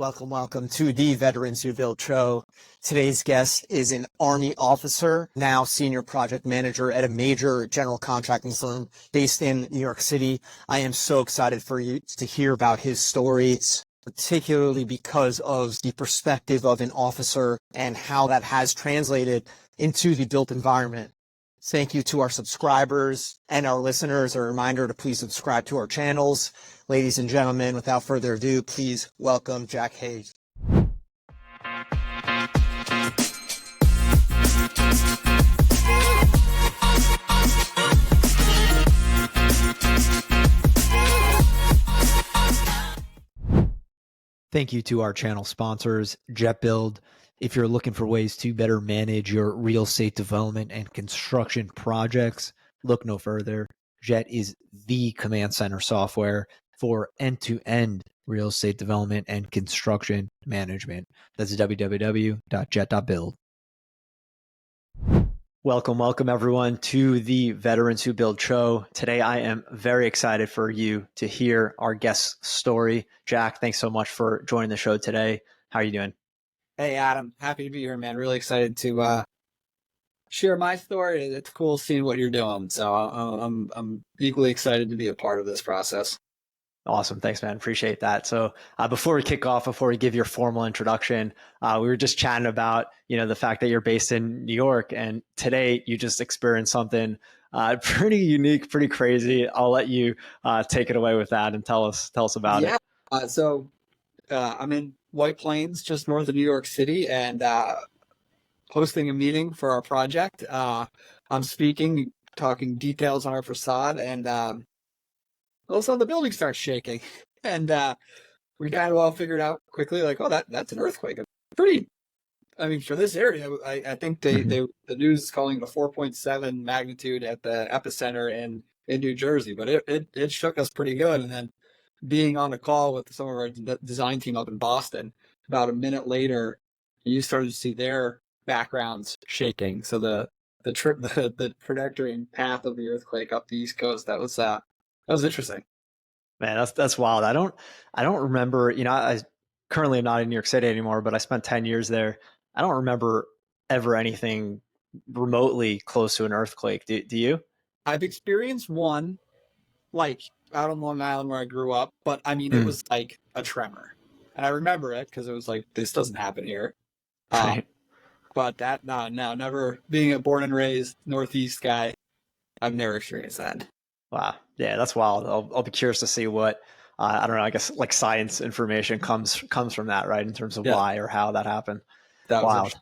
Welcome to the Veterans Who Build show. Today's guest is an Army officer, now senior project manager at a major general contracting firm based in New York City. I am so excited for you to hear about his stories, particularly because of the perspective of an officer and how that has translated into the built environment. Thank you to our subscribers and our listeners. A reminder to please subscribe to our channels. Ladies and gentlemen, without further ado, please welcome Jack Hague. Thank you to our channel sponsors, Jet.Build. If you're looking for ways to better manage your real estate development and construction projects, look no further. Jet is the command center software for end-to-end real estate development and construction management. That's www.jet.build. Welcome everyone to the Veterans Who Build show. Today I am very excited for you to hear our guest's story. Jack, thanks so much for joining the show today. How are you doing? Hey, Adam. Happy to be here, man. Really excited to share my story. It's cool seeing what you're doing. So I'm equally excited to be a part of this process. Awesome. Thanks, man. Appreciate that. So before we kick off, before we give your formal introduction, we were just chatting about, the fact that you're based in New York, and today you just experienced something pretty unique, pretty crazy. I'll let you take it away with that and tell us about it. So I'm in White Plains, just north of New York City, and hosting a meeting for our project. I'm speaking, talking details on our facade, and all of a sudden the building starts shaking. And we kind of all figured out quickly, like, oh, that's an earthquake. For this area, I think the news is calling it a 4.7 magnitude at the epicenter in New Jersey, but it shook us pretty good. And then being on a call with some of our design team up in Boston, about a minute later, you started to see their backgrounds shaking. So the trajectory and path of the earthquake up the East Coast, that was interesting. Man, that's wild. I don't remember, I currently am not in New York City anymore, but I spent 10 years there. I don't remember ever anything remotely close to an earthquake. Do you? I've experienced one, like out on Long Island where I grew up, but it was like a tremor. And I remember it because it was like, this doesn't happen here. Right. But never being a born and raised Northeast guy, I've never experienced that. Wow. Yeah, that's wild. I'll be curious to see what, I don't know, I guess like science information comes from that, right? In terms of why or how that happened. That was wild.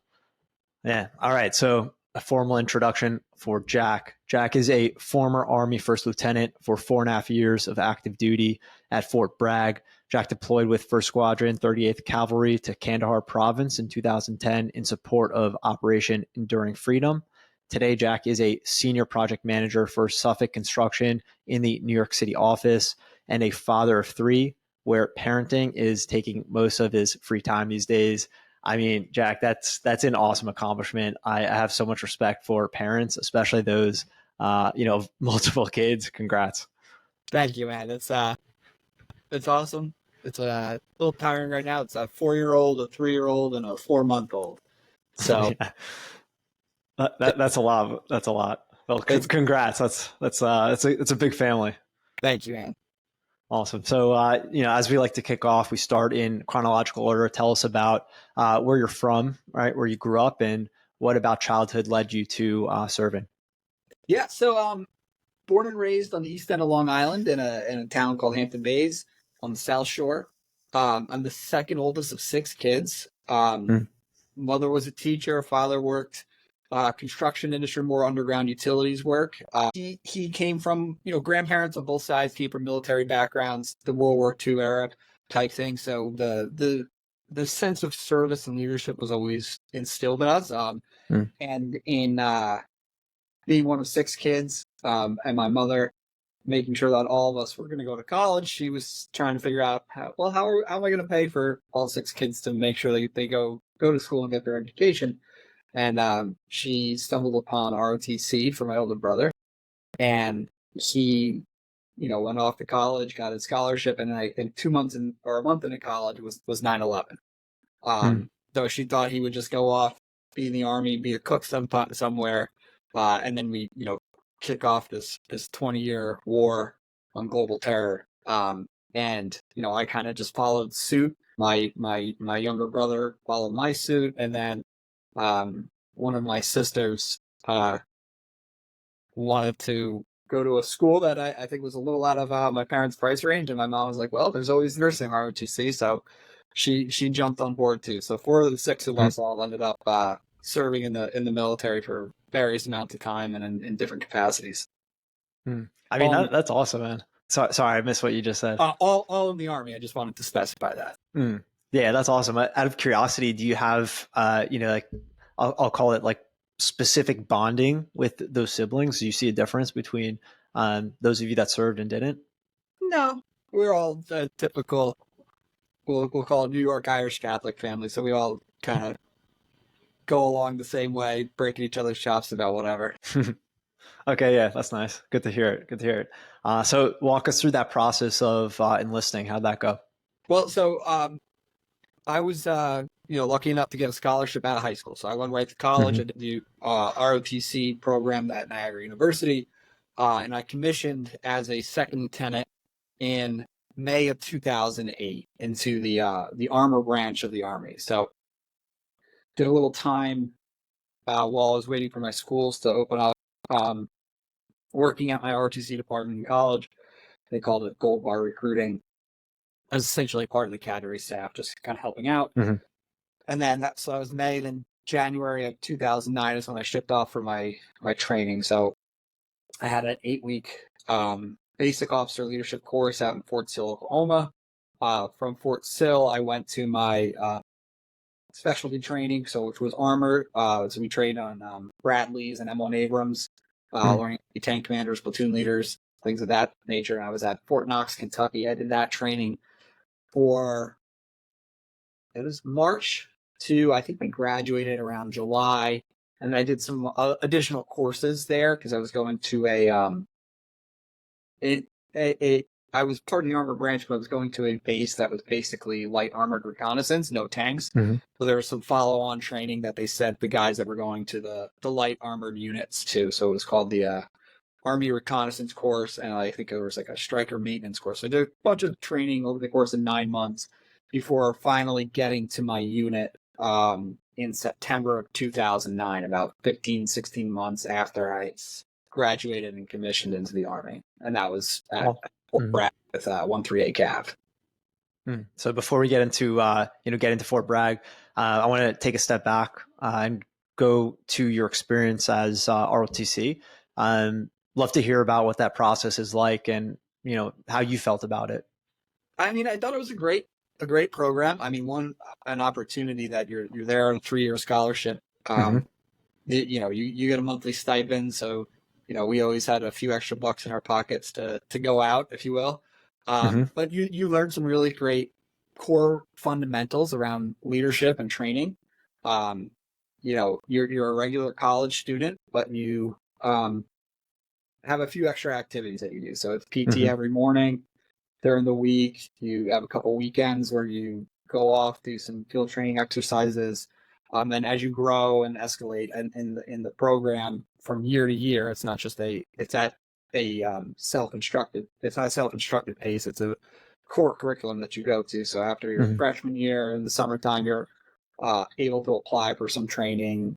Yeah. All right. So a formal introduction for Jack. Jack is a former Army first lieutenant for 4.5 years of active duty at Fort Bragg. Jack deployed with 1st Squadron, 38th Cavalry to Kandahar Province in 2010 in support of Operation Enduring Freedom. Today, Jack is a senior project manager for Suffolk Construction in the New York City office and a father of 3, where parenting is taking most of his free time these days. Jack, that's an awesome accomplishment. I have so much respect for parents, especially those, multiple kids. Congrats. Thank you, man. It's awesome. It's a little tiring right now. It's a 4-year-old, a 3-year-old, and a 4-month-old. So that's a lot. That's a lot. Well, congrats. It's a big family. Thank you, man. Awesome. So, as we like to kick off, we start in chronological order. Tell us about where you're from, right? Where you grew up, and what about childhood led you to serving? Yeah. So, born and raised on the east end of Long Island in a town called Hampton Bays on the South Shore. I'm the second oldest of 6 kids. Mother was a teacher. Father worked construction industry, more underground utilities work. He came from, grandparents on both sides, came from military backgrounds, the World War II era type thing. So the sense of service and leadership was always instilled in us. And in being one of 6 kids, and my mother making sure that all of us were going to go to college, she was trying to figure out how am I going to pay for all 6 kids to make sure they go to school and get their education. And she stumbled upon ROTC for my older brother, and he went off to college, got a scholarship, and I think 2 months or a month into college was 9/11. So she thought he would just go off, be in the Army, be a cook somewhere, and then we, kick off this 20-year war on global terror. And I kind of just followed suit. My younger brother followed my suit, and then one of my sisters wanted to go to a school that I think was a little out of my parents' price range, and my mom was like, "Well, there's always nursing ROTC," so she jumped on board too. So 4 of the 6 of us all ended up serving in the military for various amounts of time and in different capacities. I mean, that's awesome, man. Sorry, I missed what you just said. All in the Army. I just wanted to specify that. Yeah, that's awesome. Out of curiosity, do you have, like, I'll call it like specific bonding with those siblings? Do you see a difference between those of you that served and didn't? No, we're all typical. We'll call it New York Irish Catholic family. So we all kind of go along the same way, breaking each other's chops about whatever. Okay, yeah, that's nice. Good to hear it. So walk us through that process of enlisting. How'd that go? Well, so I was lucky enough to get a scholarship out of high school. So I went right to college. I did the ROTC program at Niagara University, and I commissioned as a second lieutenant in May of 2008 into the armor branch of the Army. So did a little time while I was waiting for my schools to open up, working at my ROTC department in college. They called it Gold Bar Recruiting. I was essentially part of the cadre staff, just kind of helping out. And then so that was May. Then January of 2009 is when I shipped off for my training. So I had an 8-week basic officer leadership course out in Fort Sill, Oklahoma. From Fort Sill, I went to my specialty training, which was armor. So we trained on Bradleys and M1 Abrams, learning to be tank commanders, platoon leaders, things of that nature. And I was at Fort Knox, Kentucky. I did that training it was March to, I think we graduated around July. And I did some additional courses there because I was going to I was part of the armor branch, but I was going to a base that was basically light armored reconnaissance, no tanks. So there was some follow-on training that they sent the guys that were going to the light armored units too. So it was called the Army Reconnaissance course, and I think there was like a striker maintenance course. So I did a bunch of training over the course of 9 months before finally getting to my unit in September of 2009, about 16 months after I graduated and commissioned into the Army. And that was at Fort Bragg with 138 Cav. So before we get into Fort Bragg, I want to take a step back and go to your experience as ROTC. Love to hear about what that process is like and how you felt about it. I mean, I thought it was a great program. I mean, an opportunity that you're there on a 3-year scholarship. You get a monthly stipend, so we always had a few extra bucks in our pockets to go out, if you will. But you learn some really great core fundamentals around leadership and training. You're a regular college student, but you have a few extra activities that you do. So it's PT every morning. During the week, you have a couple weekends where you go off, do some field training exercises. And as you grow and escalate in the program from year to year, it's not just it's not a self-instructed pace. It's a core curriculum that you go to. So after your freshman year in the summertime, you're able to apply for some training.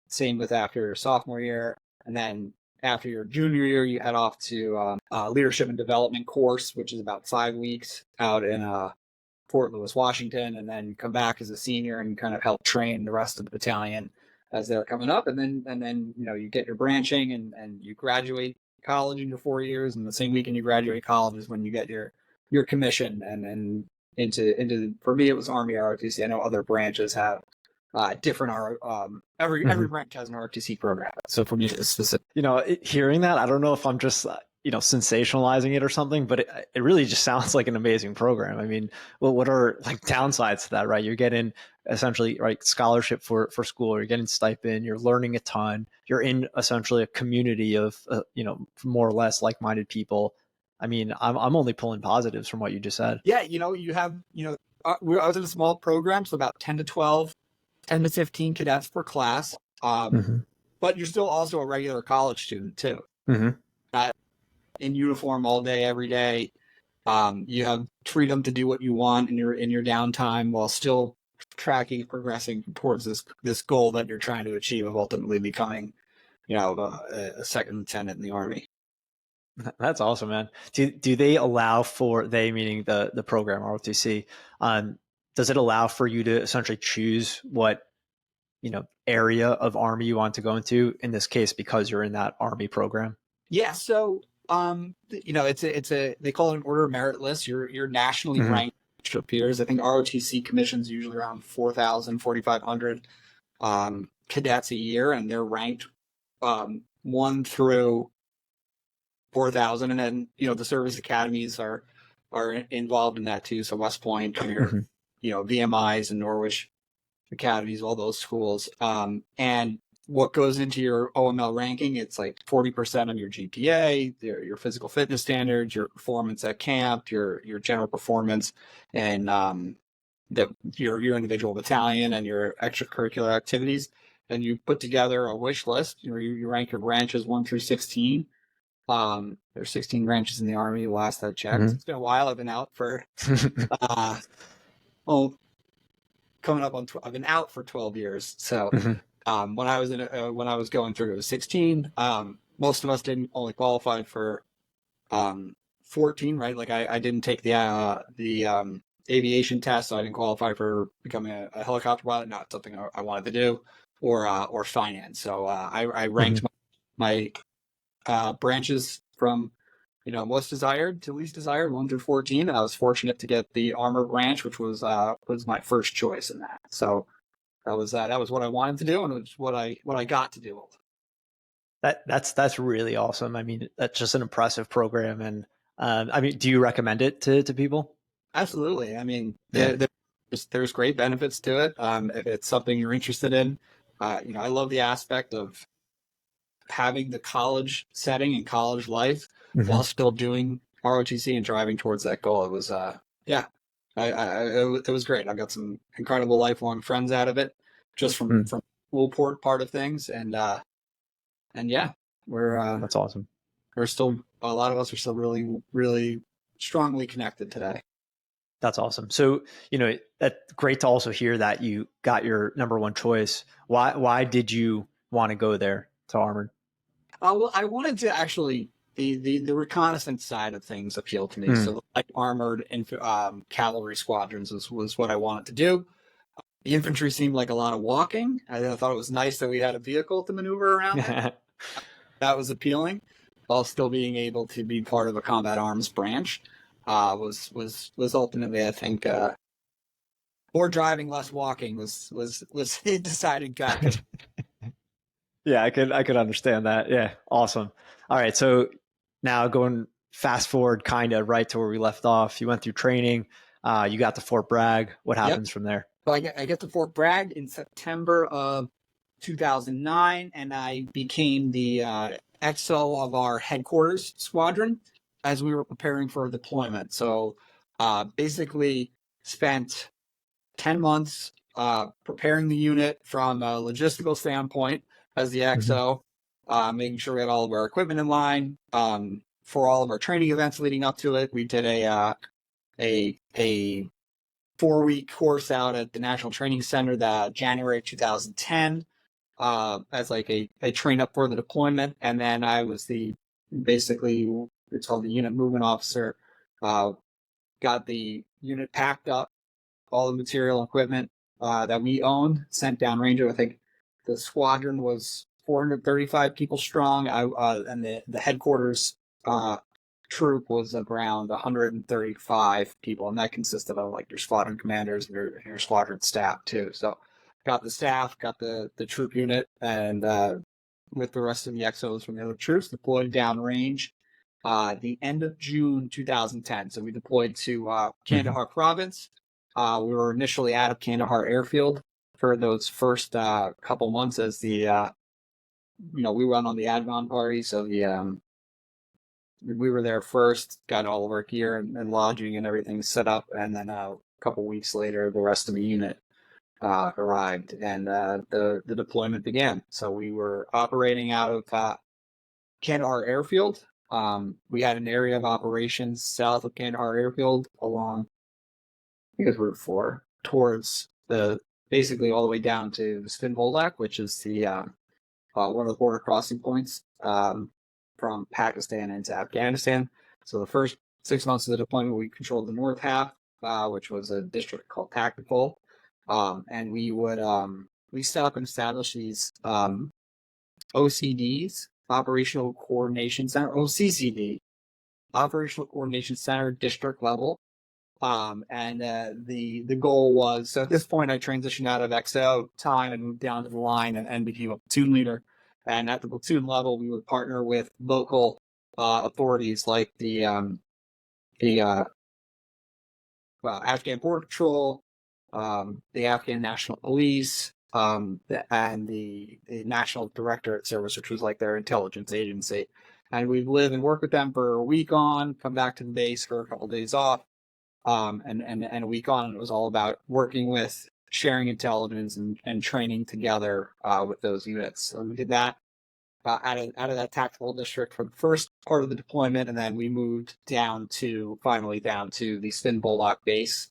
Same with after your sophomore year. And then after your junior year, you head off to leadership and development course, which is about 5 weeks out in Fort Lewis, Washington, and then come back as a senior and kind of help train the rest of the battalion as they're coming up. And then you get your branching and you graduate college in your 4 years, and the same weekend you graduate college is when you get your commission and into for me it was Army ROTC. I know other branches have different every branch has an ROTC program. So for me it's specific. Hearing that, I don't know if I'm just sensationalizing it or something, but it really just sounds like an amazing program. I mean, what are like downsides to that, right? You're getting essentially scholarship for school, you're getting stipend, you're learning a ton, you're in essentially a community of more or less like-minded people, I mean, I'm only pulling positives from what you just said. Yeah, you have, I was in a small program, so about 10 to 15 cadets per class. Mm-hmm. But you're still also a regular college student too. Mm-hmm. In uniform all day, every day. You have freedom to do what you want in your downtime while still progressing towards this goal that you're trying to achieve of ultimately becoming, a second lieutenant in the Army. That's awesome, man. Do they allow for, they meaning the program ROTC, does it allow for you to essentially choose what, area of Army you want to go into, in this case, because you're in that Army program? Yeah, so they call it an order of merit list. You're nationally Mm-hmm. ranked to peers. I think ROTC commissions usually around 4,000, 4,500 cadets a year, and they're ranked 1 through 4,000, and then the service academies are involved in that too. So West Point, Mm-hmm. VMIs and Norwich academies, all those schools, and what goes into your OML ranking, it's like 40% of your GPA, your physical fitness standards, your performance at camp, your general performance, and your individual battalion and your extracurricular activities. And you put together a wish list. You rank your branches 1 through 16. There's 16 branches in the Army. Last I checked, Mm-hmm. it's been a while. I've been out for well, coming up on. I've been out for 12 years. So when I was when I was going through, it was 16. Most of us didn't only qualify for 14, right? Like I didn't take the aviation test, so I didn't qualify for becoming a helicopter pilot. Not something I wanted to do, or finance. So I ranked my branches from most desired to least desired, 1 through 14. I was fortunate to get the armor branch, which was my first choice in that. So that was what I wanted to do, and it was what I got to do. That's really awesome. I mean, that's just an impressive program. And I mean, do you recommend it to people? Absolutely. I mean, Yeah. there's great benefits to it. If it's something you're interested in, I love the aspect of having the college setting and college life Mm-hmm. while still doing ROTC and driving towards that goal. It was, yeah, it was great. I got some incredible lifelong friends out of it, just from school part of things, and yeah, That's awesome. we're still, a lot of us are still really, really strongly connected today. That's awesome. So, that's great to also hear that you got your number one choice. Why did you want to go there to Armored? Well, I wanted to actually, the reconnaissance side of things appealed to me. So like armored cavalry squadrons was what I wanted to do. The infantry seemed like a lot of walking. I thought it was nice that we had a vehicle to maneuver around in. That was appealing, while still being able to be part of a combat arms branch. Was ultimately, I think, more driving, less walking was a decided factor. Yeah, I could understand that. Yeah, awesome. All right, so now going fast forward, kind of right to where we left off. You went through training. You got to Fort Bragg. What happens from there? So I get to Fort Bragg in September of 2009, and I became the XO of our headquarters squadron as we were preparing for deployment. So basically spent 10 months preparing the unit from a logistical standpoint as the XO, making sure we had all of our equipment in line. For all of our training events leading up to it, we did a 4-week course out at the National Training Center that January 2010 as like a train up for the deployment. And then I was basically it's called the unit movement officer. Got the unit packed up, all the material and equipment that we owned, sent downrange. I think the squadron was 435 people strong, and the headquarters troop was around 135 people, and that consisted of like your squadron commanders and your squadron staff too. So got the staff, got the troop unit, and with the rest of the XOs from the other troops deployed downrange the end of June 2010. So we deployed to Kandahar Province. We were initially out of Kandahar Airfield for those first couple months as we run on the Advan party. So we were there first, got all of our gear and lodging and everything set up, and then a couple weeks later, the rest of the unit arrived, and the deployment began. So we were operating out of Kandahar Airfield. We had an area of operations south of Kandahar Airfield along, I think it's Route 4, towards basically all the way down to Svinboldak, which is the one of the border crossing points from Pakistan into Afghanistan. So the first 6 months of the deployment, we controlled the north half, which was a district called Tactical. And we set up and established these OCDs, Operational Coordination Center, OCCD, Operational Coordination Center, district level. And the goal was, so at this point, I transitioned out of XO time and moved down to the line and became a platoon leader. And at the platoon level, we would partner with local authorities like the Afghan Border Patrol, the Afghan National Police, and the National Directorate Service, which was like their intelligence agency. And we'd live and work with them for a week on, come back to the base for a couple of days off, and a week on. And it was all about working with, sharing intelligence and training together with those units. So we did that out of that tactical district for the first part of the deployment, and then we moved finally down to the Svinboldak base,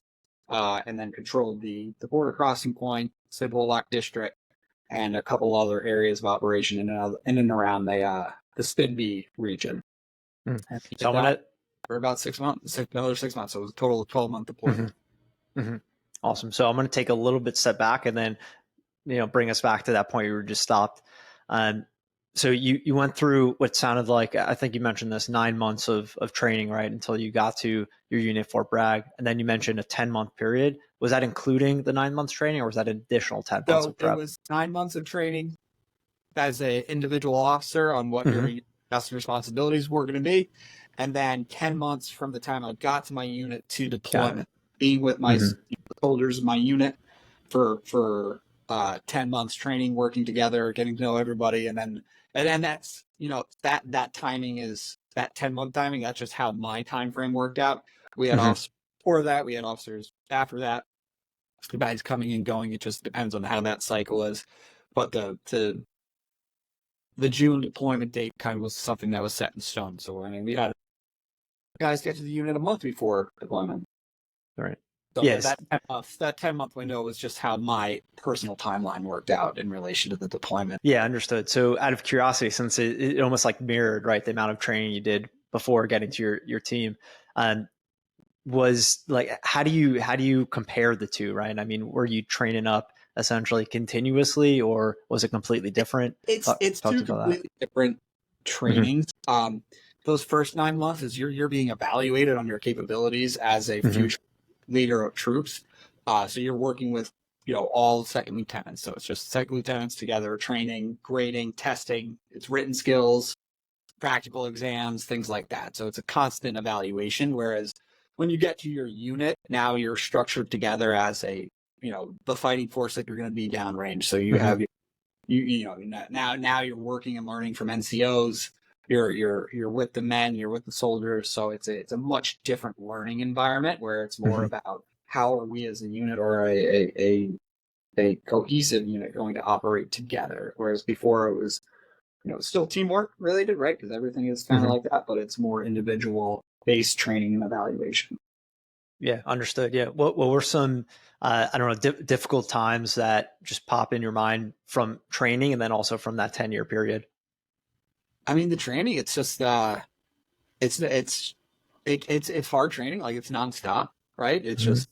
and then controlled the border crossing point, Svinboldak district, and a couple other areas of operation in and around the Spinby region. Mm. And So I'm gonna for about 6 months, another 6 months. So it was a total of 12-month deployment. Mm-hmm. Mm-hmm. Awesome. So I'm going to take a little bit step back and then, bring us back to that point you were just stopped. So you went through what sounded like, I think you mentioned this, 9 months of training, right? Until you got to your unit, Fort Bragg. And then you mentioned a 10-month period. Was that including the 9 months training, or was that an additional 10 months of prep? It was 9 months of training as an individual officer on what your tasks and responsibilities were going to be. And then 10 months from the time I got to my unit to deployment, being with my soldiers in my unit for 10 months, training, working together, getting to know everybody. And then that's, that timing is that 10-month timing. That's just how my time frame worked out. We had officers before that. We had officers after that. The guys coming and going. It just depends on how that cycle is. But the June deployment date kind of was something that was set in stone. So, we had guys get to the unit a month before deployment. All right. So yes. that 10-month window was just how my personal timeline worked out in relation to the deployment. Yeah, understood. So out of curiosity, since it almost like mirrored, right, the amount of training you did before getting to your team, was like, how do you compare the two, right? I mean, were you training up essentially continuously, or was it completely different? It's two completely different trainings. Those first 9 months is you're being evaluated on your capabilities as a future leader of troops. So you're working with, all second lieutenants. So it's just second lieutenants together, training, grading, testing. It's written skills, practical exams, things like that. So it's a constant evaluation. Whereas when you get to your unit, now you're structured together as the fighting force that you're going to be downrange. So you have, now you're working and learning from NCOs. You're with the men, you're with the soldiers, so it's a much different learning environment where it's more about how are we as a unit or a cohesive unit going to operate together. Whereas before it was, still teamwork related, right? Because everything is kind of like that, but it's more individual based training and evaluation. Yeah, understood. Yeah, what were some difficult times that just pop in your mind from training, and then also from that 10-year period? I mean, the training, it's just, it's hard training. Like, it's nonstop, right? It's just,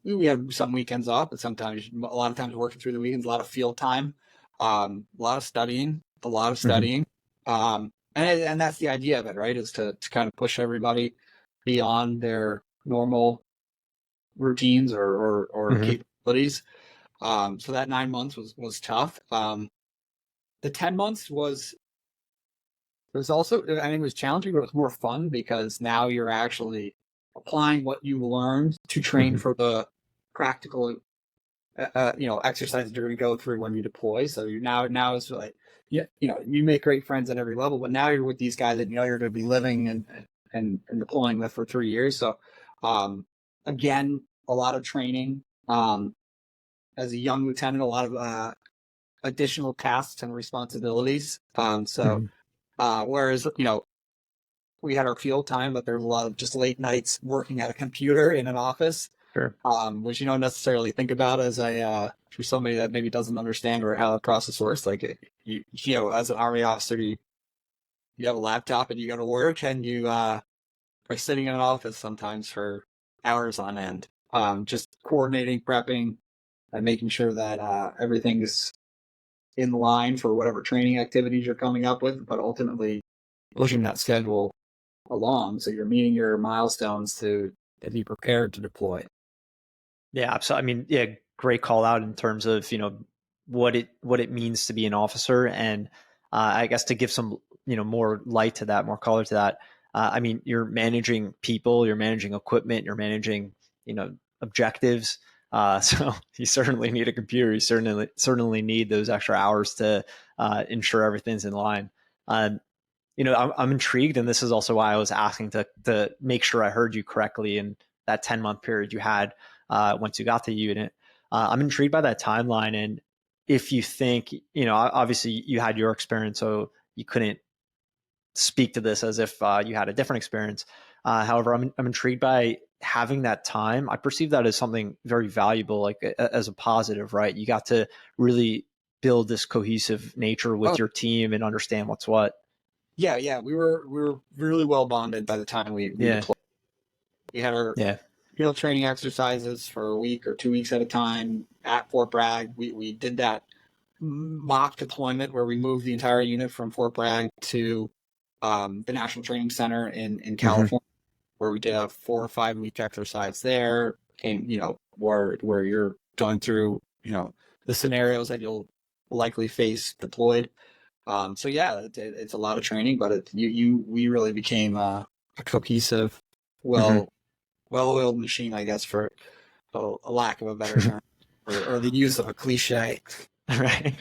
we have some weekends off, but sometimes, a lot of times working through the weekends, a lot of field time, a lot of studying. And that's the idea of it, right? Is to kind of push everybody beyond their normal routines or capabilities. So that 9 months was tough. The 10 months was also, I think it was challenging, but it was more fun because now you're actually applying what you learned to train for the practical exercises you're going to go through when you deploy. So you now it's like, yeah, you make great friends at every level, but now you're with these guys that you're going to be living and deploying with for 3 years. So, again, a lot of training. As a young lieutenant, a lot of additional tasks and responsibilities. Whereas we had our field time, but there's a lot of just late nights working at a computer in an office. Sure. Which you don't necessarily think about as for somebody that maybe doesn't understand or how the process works. Like as an Army officer, you have a laptop and you go to work, and you are sitting in an office sometimes for hours on end, just coordinating, prepping, and making sure that everything's in line for whatever training activities you're coming up with, but ultimately pushing that schedule along so you're meeting your milestones to be prepared to deploy. Yeah, so I mean, yeah, great call out in terms of what it means to be an officer, and I guess to give some more light to that, more color to that. I mean, you're managing people, you're managing equipment, you're managing objectives. So you certainly need a computer. You certainly need those extra hours to ensure everything's in line. I'm intrigued, and this is also why I was asking to make sure I heard you correctly in that 10-month period you had once you got the unit. I'm intrigued by that timeline, and if you think, obviously you had your experience, so you couldn't speak to this as if you had a different experience. However, I'm intrigued by having that time. I perceive that as something very valuable, like as a positive, right? You got to really build this cohesive nature with your team and understand what's what. Yeah. We were really well bonded by the time we deployed. We had our field training exercises for a week or 2 weeks at a time at Fort Bragg. We did that mock deployment where we moved the entire unit from Fort Bragg to the National Training Center in California, where we did a 4 or 5 week exercise there, and where you're going through the scenarios that you'll likely face deployed. So yeah, it's a lot of training, but we really became a cohesive, well-oiled machine, I guess, for a lack of a better term, or the use of a cliche. Right.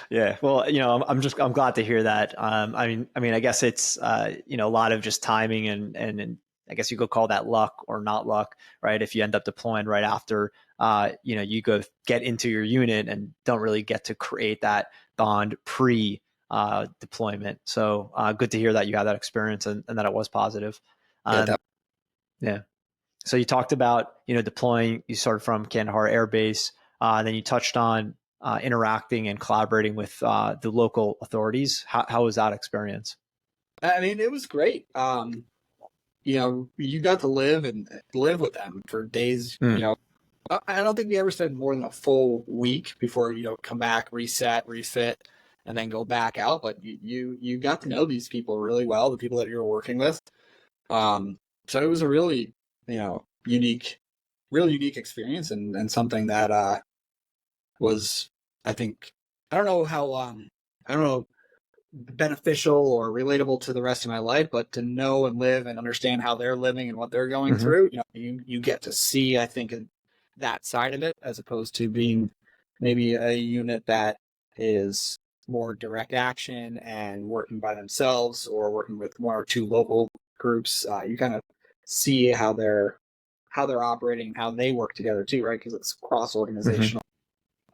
Yeah. Well, I'm glad to hear that. I mean, I guess it's, a lot of just timing and I guess you could call that luck or not luck, right? If you end up deploying right after, you go get into your unit and don't really get to create that bond pre deployment. So good to hear that you had that experience and that it was positive. Yeah. So you talked about, deploying, you started from Kandahar Air Base, then you touched on interacting and collaborating with the local authorities. How was that experience? I mean, it was great. You got to live with them for days. I don't think we ever spent more than a full week before come back, reset, refit, and then go back out. But you got to know these people really well, the people that you were working with. So it was a really unique experience, and something that was, I think, I don't know, beneficial or relatable to the rest of my life, but to know and live and understand how they're living and what they're going through, you get to see, I think, that side of it, as opposed to being maybe a unit that is more direct action and working by themselves or working with 1 or 2 local groups. You kind of see how they're operating and how they work together too, right? Because it's cross-organizational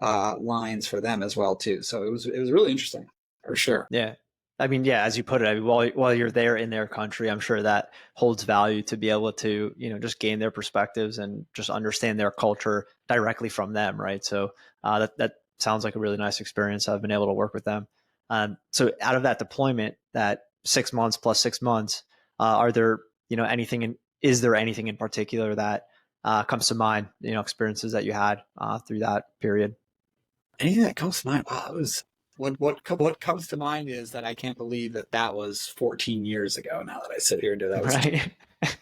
lines for them as well too. So it was really interesting, for sure. Yeah. I mean, yeah, as you put it, I mean, while you're there in their country, I'm sure that holds value to be able to, just gain their perspectives and just understand their culture directly from them, right? So that sounds like a really nice experience. I've been able to work with them. So out of that deployment, that 6 months plus 6 months, are there, is there anything in particular that comes to mind, experiences that you had through that period? Anything that comes to mind? Wow, it was what comes to mind is that I can't believe that was 14 years ago. Now that I sit here and do that, was right.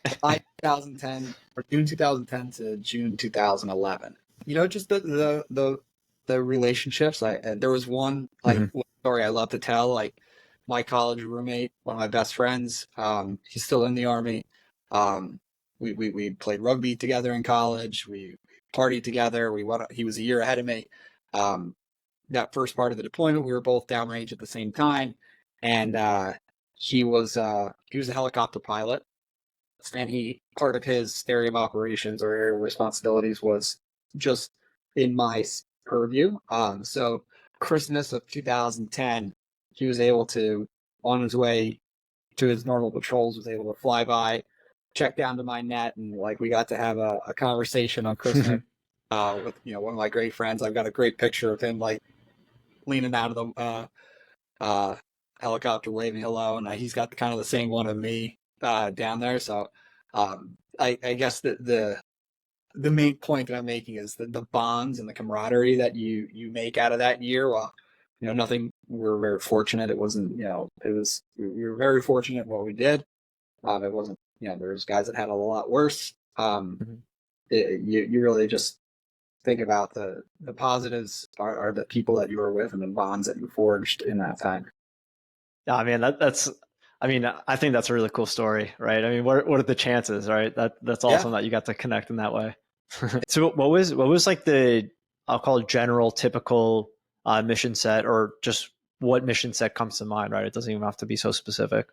July 2010 or June 2010 to June 2011. Just the relationships. There was one story I love to tell. Like my college roommate, one of my best friends. He's still in the Army. We played rugby together in college. We partied together. He was a year ahead of me. That first part of the deployment, we were both downrange at the same time, and he was a helicopter pilot, and part of his area of operations or area of responsibilities was just in my purview. So Christmas of 2010, he was able to, on his way to his normal patrols, was able to fly by, check down to my net, and like we got to have a conversation on Christmas with one of my great friends. I've got a great picture of him like leaning out of the helicopter, waving hello, and he's got kind of the same one of me down there. So I guess the main point that I'm making is the bonds and the camaraderie that you make out of that year. Well, nothing. We're very fortunate. It wasn't, we were very fortunate in what we did. It wasn't, there's guys that had a lot worse. You really just think about the positives are the people that you were with and the bonds that you forged in that time. Yeah, I mean I think that's a really cool story, right? I mean, what are the chances, right? That's awesome that you got to connect in that way. So what was like I'll call it general typical mission set, or just what mission set comes to mind, right? It doesn't even have to be so specific.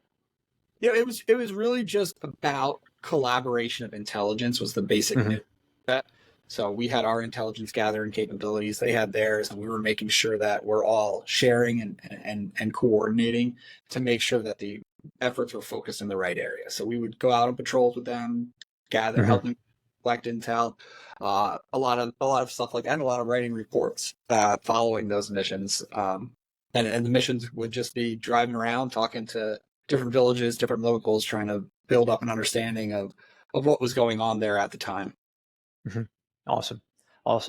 Yeah, it was really just about collaboration of intelligence was the basic mission set. So we had our intelligence gathering capabilities, they had theirs, and we were making sure that we're all sharing and coordinating to make sure that the efforts were focused in the right area. So we would go out on patrols with them, gather, help them collect intel, a lot of stuff like that, and a lot of writing reports following those missions. And the missions would just be driving around, talking to different villages, different locals, trying to build up an understanding of what was going on there at the time. Awesome.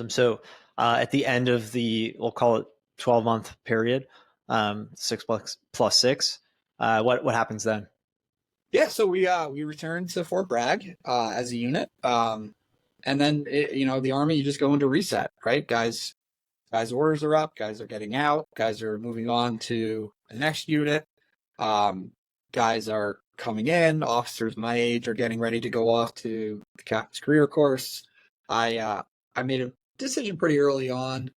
So at the end of we'll call it 12-month period, 6+6, what happens then? Yeah, so we returned to Fort Bragg as a unit, and then the Army, you just go into reset, right? Guys' orders are up, guys are getting out, guys are moving on to the next unit, guys are coming in, officers my age are getting ready to go off to the captain's career course. I made a decision pretty early on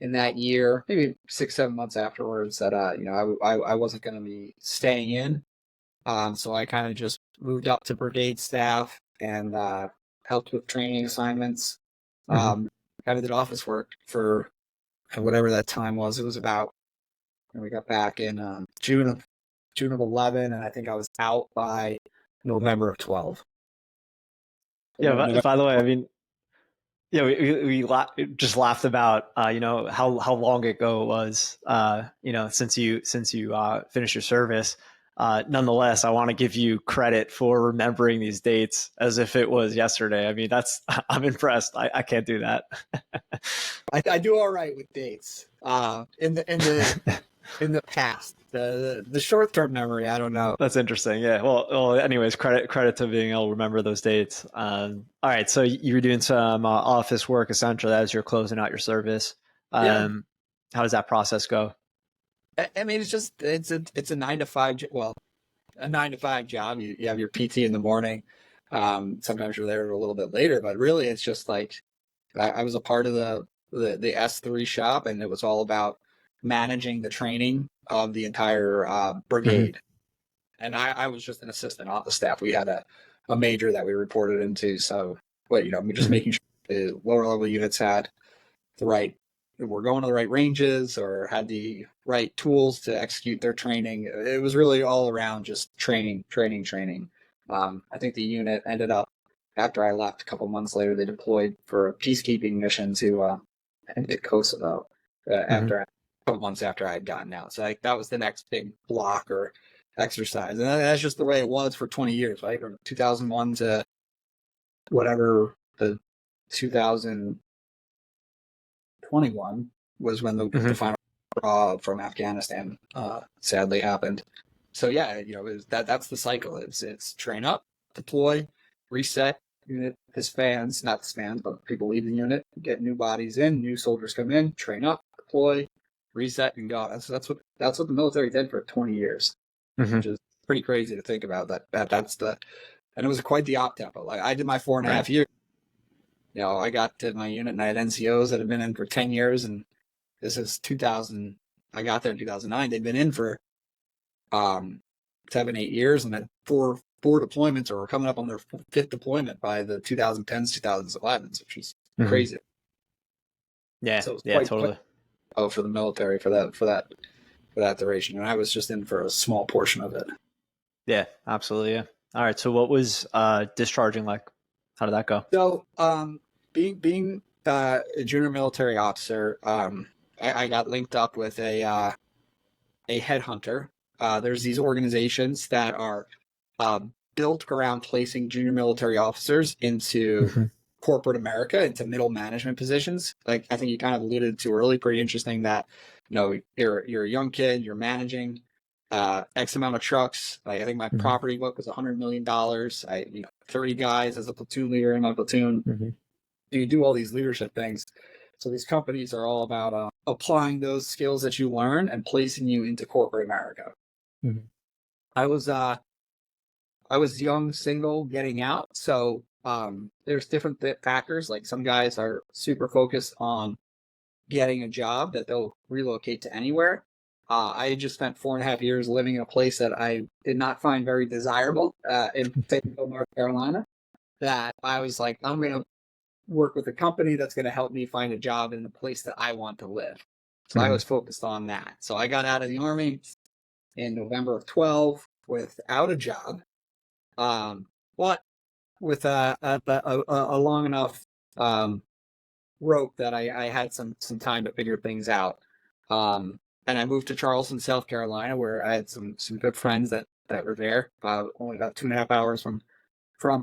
in that year, maybe 6-7 months afterwards, that I wasn't going to be staying in. So I kind of just moved up to brigade staff and helped with training assignments. Kind of did office work for whatever that time was. It was about, we got back in June of 11, and I think I was out by November of 12. Yeah, but by the way, I mean, yeah, we just laughed about how long ago it was since you finished your service. Nonetheless, I want to give you credit for remembering these dates as if it was yesterday. I mean, I'm impressed. I can't do that. I do all right with dates. In the past, the short term memory, I don't know. That's interesting. Yeah. Well. Anyways, credit to being able to remember those dates. All right. So you were doing some office work essentially as you're closing out your service. How does that process go? I mean, it's a 9 to 5. Well, a 9 to 5 job. You have your PT in the morning. Sometimes you're there a little bit later, but really, it's just like I was a part of the S3 shop, and it was all about managing the training of the entire brigade. And I was just an assistant on the staff. We had a major that we reported into. So, just making sure the lower level units had were going to the right ranges or had the right tools to execute their training. It was really all around just training. I think the unit ended up, after I left a couple months later, they deployed for a peacekeeping mission to I think at Kosovo after a couple months after I had gotten out. So that was the next big block or exercise. And that's just the way it was for 20 years, right? From 2001 to whatever the 2021 was when the final draw from Afghanistan sadly happened. So yeah, that's the cycle. It's train up, deploy, reset, unit disbands, not disbands, but people leave the unit, get new bodies in, new soldiers come in, train up, deploy, reset, and go. That's what the military did for 20 years, which is pretty crazy to think about. And it was quite the op tempo. Like I did my 4.5 years. I got to my unit and I had NCOs that had been in for 10 years, and this is 2000. I got there in 2009. They'd been in for 7, 8 years, and had four deployments, or were coming up on their fifth deployment by the 2010s, 2011s, which is crazy. Yeah, So it was yeah, totally. for the military for that duration, and I was just in for a small portion of it. Yeah, absolutely. Yeah. All right. So what was discharging like? How did that go? So being a junior military officer, I got linked up with a headhunter. There's these organizations that are built around placing junior military officers into corporate America, into middle management positions. Like I think you kind of alluded to early, pretty interesting that you're a young kid, you're managing X amount of trucks. Like I think my property book was $100 million. 30 guys as a platoon leader in my platoon. You do all these leadership things. So these companies are all about applying those skills that you learn and placing you into corporate America. I was young, single, getting out. So there's different factors. Like some guys are super focused on getting a job that they'll relocate to anywhere. I just spent 4.5 years living in a place that I did not find very desirable in Sailboat, North Carolina. That I was like, I'm going to work with a company that's going to help me find a job in the place that I want to live. So I was focused on that. So I got out of the Army in November of 12 without a job, but with a long enough rope that I had some time to figure things out. And I moved to Charleston, South Carolina, where I had some good friends that were there, only about 2.5 hours from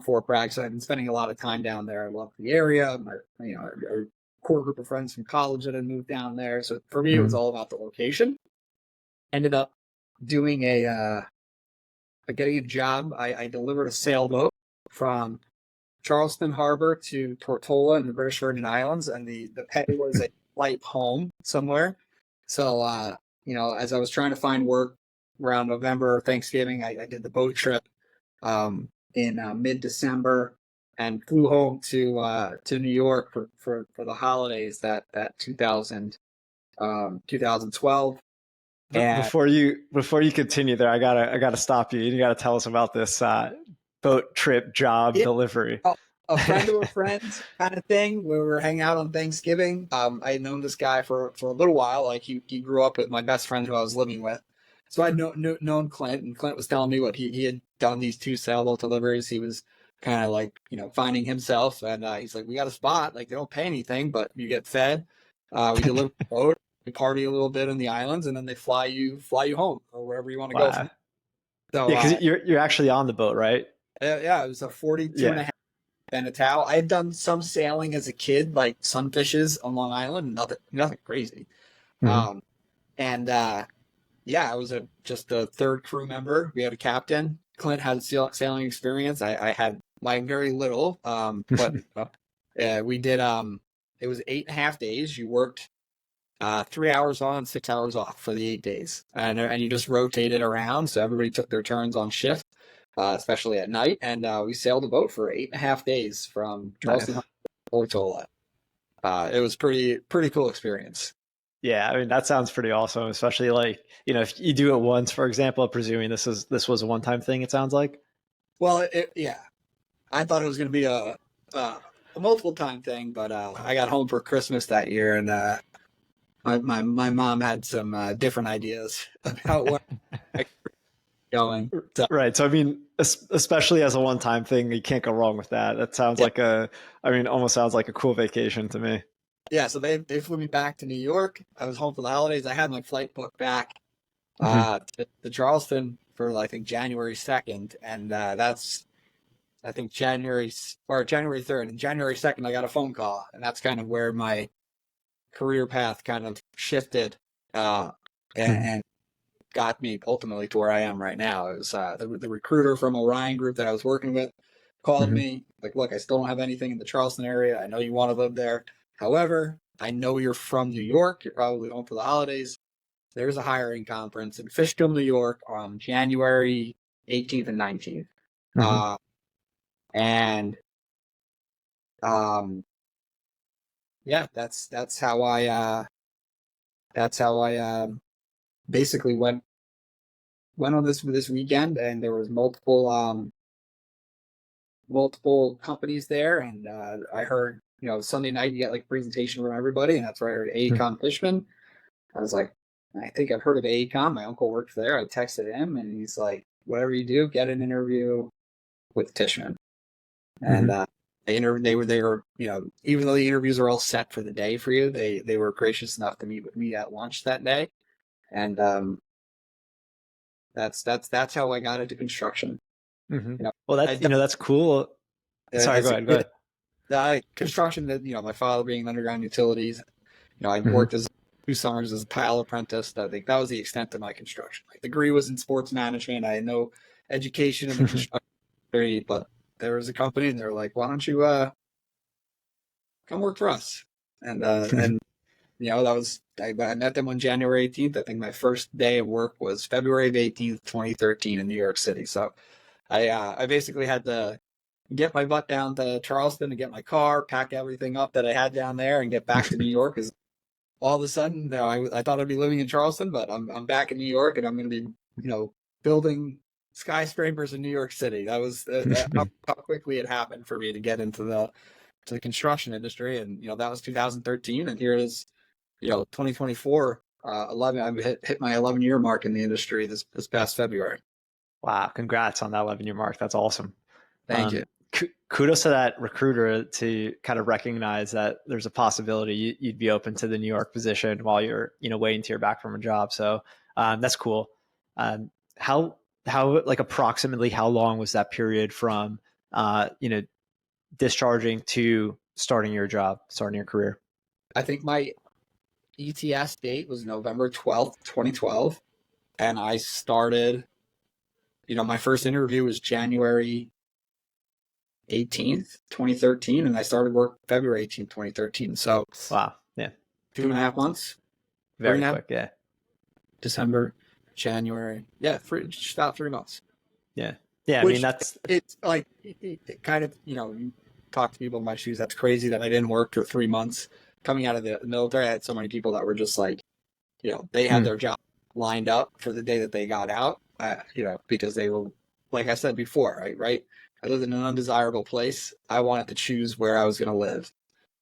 Fort Bragg. So I've been spending a lot of time down there. I love the area. A core group of friends from college that had moved down there. So for me, it was all about the location. Ended up doing getting a job. I delivered a sailboat from Charleston Harbor to Tortola in the British Virgin Islands, and the pay was a flight home somewhere. So, as I was trying to find work around November or Thanksgiving, I did the boat trip in mid-December and flew home to New York for the holidays that 2012. And Before you continue there, I gotta stop you. You gotta tell us about this boat trip job delivery. A friend of a friend kind of thing, where we were hanging out on Thanksgiving. I had known this guy for a little while. Like he grew up with my best friend who I was living with. So I'd known Clint, and Clint was telling me what he had done these 2 sailboat deliveries. He was kind of like, finding himself, and he's like, we got a spot. Like they don't pay anything, but you get fed. We deliver the boat, we party a little bit in the islands, and then they fly you home or wherever you want to go from. So yeah, because you're actually on the boat, right? Yeah, it was a 42.5 Benetal. I had done some sailing as a kid, like sunfishes on Long Island, nothing crazy. I was just a third crew member. We had a captain. Clint had sailing experience. I had like very little, but we did. It was 8.5 days. You worked 3 hours on, 6 hours off for the 8 days, and you just rotated around. So everybody took their turns on shift. Especially at night, and we sailed the boat for 8.5 days from Charleston to Tortola. It was pretty cool experience. Yeah, I mean that sounds pretty awesome, especially like if you do it once, for example. Presuming this was a one-time thing. It sounds like. Well, I thought it was going to be a multiple time thing, but I got home for Christmas that year, and my mom had some different ideas about what going. So. Right. So I mean, especially as a one-time thing, you can't go wrong with that. That sounds like almost sounds like a cool vacation to me. Yeah. So they flew me back to New York. I was home for the holidays. I had my flight booked back to Charleston for I think January 2nd, and that's I think January 3rd. And January 2nd, I got a phone call, and that's kind of where my career path kind of shifted and got me ultimately to where I am right now. It was the recruiter from Orion Group that I was working with called me, like, look, I still don't have anything in the Charleston area. I know you want to live there. However, I know you're from New York. You're probably home for the holidays. There's a hiring conference in Fishkill, New York on January 18th and 19th. yeah, that's how I basically went on this weekend, and there was multiple companies there, and I heard, Sunday night you get like a presentation from everybody, and that's where I heard AECOM Fishman. I was like, I think I've heard of AECOM. My uncle worked there. I texted him, and he's like, whatever you do, get an interview with Tishman. And they were, even though the interviews are all set for the day for you, they were gracious enough to meet with me at lunch that day, and that's how I got into construction. Well, that's cool. Sorry, go ahead. Construction. My father being in underground utilities. I worked as 2 summers as a tile apprentice. I think that was the extent of my construction. My degree was in sports management. I had no education in the construction industry, but there was a company, and they're like, "Why don't you come work for us?" And that was I met them on January 18th. I think my first day of work was February 18th, 2013, in New York City. So I basically had to get my butt down to Charleston to get my car, pack everything up that I had down there, and get back to New York. Because all of a sudden, I thought I'd be living in Charleston, but I'm back in New York, and I'm going to be building skyscrapers in New York City. That was how quickly it happened for me to get into the construction industry, and that was 2013, and here it is, 2024. 11. I hit my 11-year mark in the industry this past February. Wow, congrats on that 11-year mark. That's awesome. Thank you. Kudos to that recruiter to kind of recognize that there's a possibility you'd be open to the New York position while you're, waiting to hear back from a job. So that's cool. How like approximately how long was that period from, discharging to starting your job, starting your career? I think my ETS date was November 12th, 2012. And I started, my first interview was January 18th, 2013, and I started work February 18th, 2013. So, wow, yeah, 2.5 months. Very quick, yeah. December, January, just about 3 months. Yeah. I mean, it's like it kind of, you talk to people in my shoes. That's crazy that I didn't work for 3 months coming out of the military. I had so many people that were just like, they had their job lined up for the day that they got out, because they were, like I said before, right? I lived in an undesirable place. I wanted to choose where I was going to live,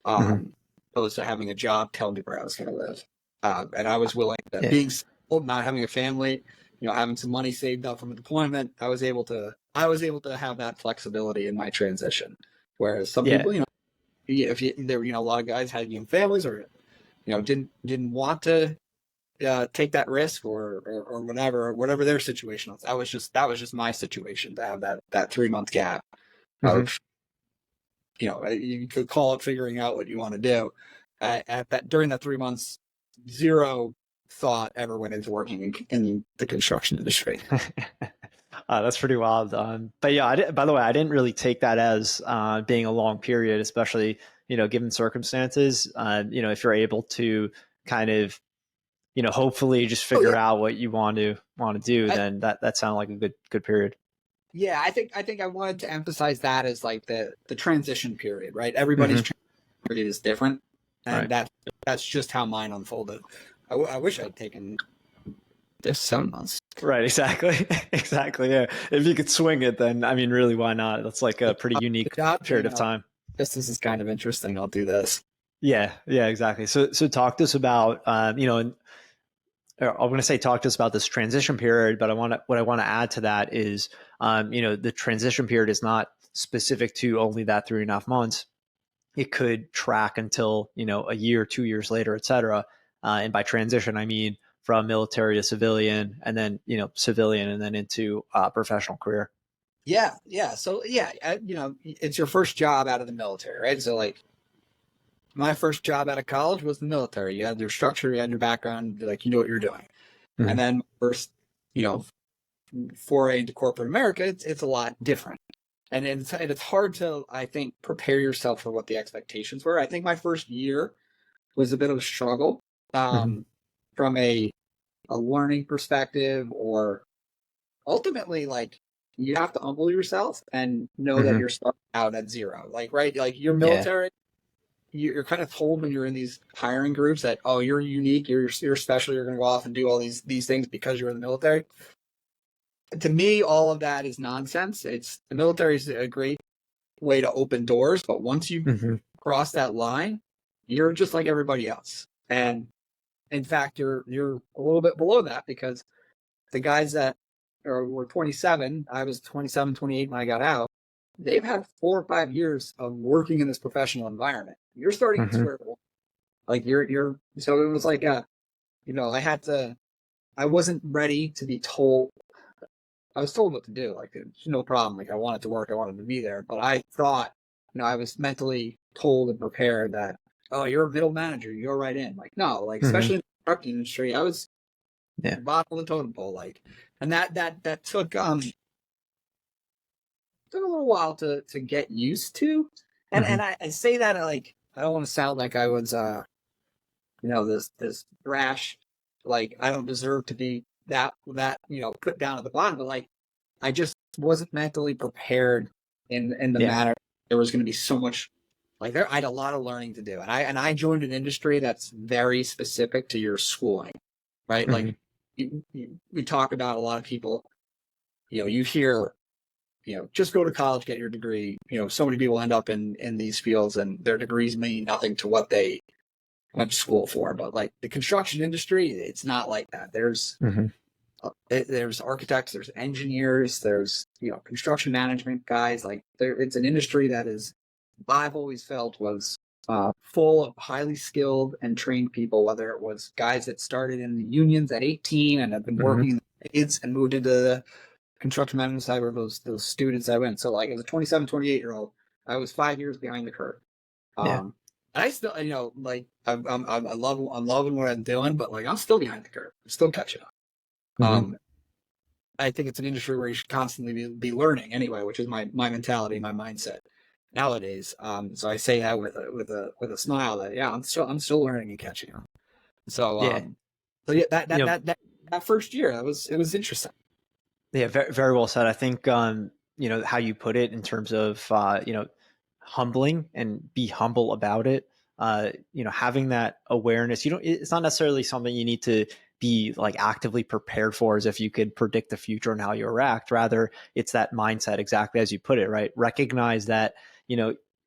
opposed to having a job tell me where I was going to live. And I was willing to, being single, not having a family, having some money saved up from a deployment, I was able to have that flexibility in my transition. Whereas some people, there, a lot of guys had young families, or, didn't want to take that risk, or whatever their situation was. That was just my situation, to have that 3-month gap of, you could call it figuring out what you want to do. During that 3 months, zero thought ever went into working in the construction industry. That's pretty wild. But yeah, by the way, I didn't really take that as being a long period, especially, given circumstances. If you're able to kind of, hopefully just figure out what you want to do, then that sounded like a good period. Yeah, I think I wanted to emphasize that as like the transition period, right? Everybody's transition period is different, and that's just how mine unfolded. I wish I'd taken this 7 months. Right, exactly. Yeah. If you could swing it, then, I mean, really, why not? That's like a pretty unique period of time. This is kind of interesting. I'll do this. Yeah, exactly. So talk to us about, I'm going to say talk to us about this transition period, but what I want to add to that is, the transition period is not specific to only that 3.5 months. It could track until, a year, 2 years later, et cetera. And by transition, I mean from military to civilian, and then, civilian, and then into professional career. Yeah. So it's your first job out of the military, right? So like my first job out of college was the military. You had your structure, you had your background, like, what you're doing. And then first, foray into corporate America, it's a lot different. And it's hard to, I think, prepare yourself for what the expectations were. I think my first year was a bit of a struggle from a learning perspective, or ultimately, like, you have to humble yourself and know that you're starting out at zero. Like, right? Like, you're military, you're kind of told when you're in these hiring groups that, oh, you're unique, you're special, you're going to go off and do all these things because you're in the military. To me, all of that is nonsense. The military is a great way to open doors, but once you cross that line, you're just like everybody else. And in fact, you're a little bit below that, because the guys that were 27, I was 27, 28 when I got out, they've had 4 or 5 years of working in this professional environment. You're starting at square one. Like so it was like, I wasn't ready to be told. I was told what to do. Like, there's no problem. Like, I wanted to work. I wanted to be there. But I thought, I was mentally told and prepared that, oh, you're a middle manager. You're right in. Like, no, like, especially in the construction industry, I was bottom of the totem pole. Like, and that took a little while to get used to. And I say that, like, I don't want to sound like I was, this brash, like, I don't deserve to be that put down at the bottom, but like, I just wasn't mentally prepared in the manner. There was going to be so much, like, I had a lot of learning to do, and I joined an industry that's very specific to your schooling, right? Like, we talk about, a lot of people, you hear, just go to college, get your degree. So many people end up in these fields, and their degrees mean nothing to what they went to school for. But like the construction industry, it's not like that. There's architects, there's engineers, there's construction management guys. Like, it's an industry that is, I've always felt, was full of highly skilled and trained people. Whether it was guys that started in the unions at 18 and have been working in the trades and moved into the construction management side, were those students I went. So like, as a 27, 28-year-old, I was 5 years behind the curve. I still, like, I'm loving what I'm doing, but like, I'm still behind the curve. I'm still catching up. I think it's an industry where you should constantly be learning anyway, which is my mentality, my mindset nowadays. So I say that with a smile that, I'm still learning and catching up. So, that first year, it was interesting. Yeah, very, very well said. I think, how you put it in terms of, humbling and be humble about it. Having that awareness, it's not necessarily something you need to be like actively prepared for, as if you could predict the future and how you react. Rather, it's that mindset, exactly as you put it, right? Recognize that,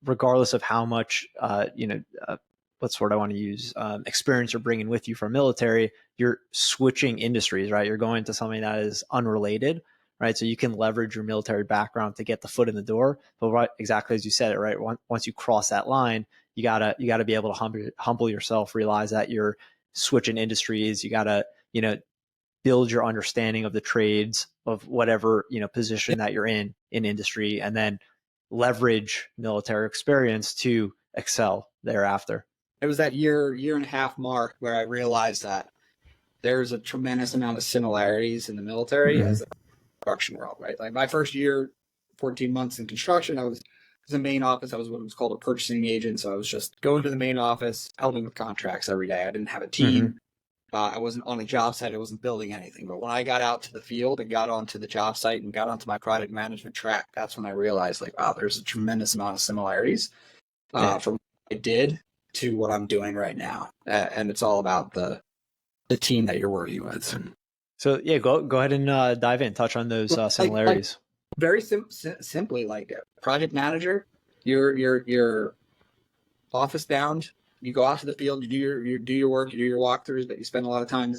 regardless of how much, what word I want to use, experience you're bringing with you from military, you're switching industries, right? You're going to something that is unrelated, right? So you can leverage your military background to get the foot in the door. But right, exactly as you said it, right? Once you cross that line, you gotta be able to humble yourself, realize that you're switching industries. You gotta, build your understanding of the trades of whatever, position that you're in industry, and then leverage military experience to excel thereafter. It was that year and a half mark where I realized that there's a tremendous amount of similarities in the military as the construction world, right? Like, my first year, 14 months in construction, I was in the main office. I was what was called a purchasing agent. So I was just going to the main office, helping with contracts every day. I didn't have a team. I wasn't on a job site. I wasn't building anything. But when I got out to the field and got onto the job site and got onto my project management track, that's when I realized, like, wow, there's a tremendous amount of similarities from what I did to what I'm doing right now. And it's all about the team that you're working with. So yeah, go ahead and dive in, touch on those similarities. Like, very simply, like, a project manager, you're office bound. You go out to the field, you do your work, you do your walkthroughs, but you spend a lot of time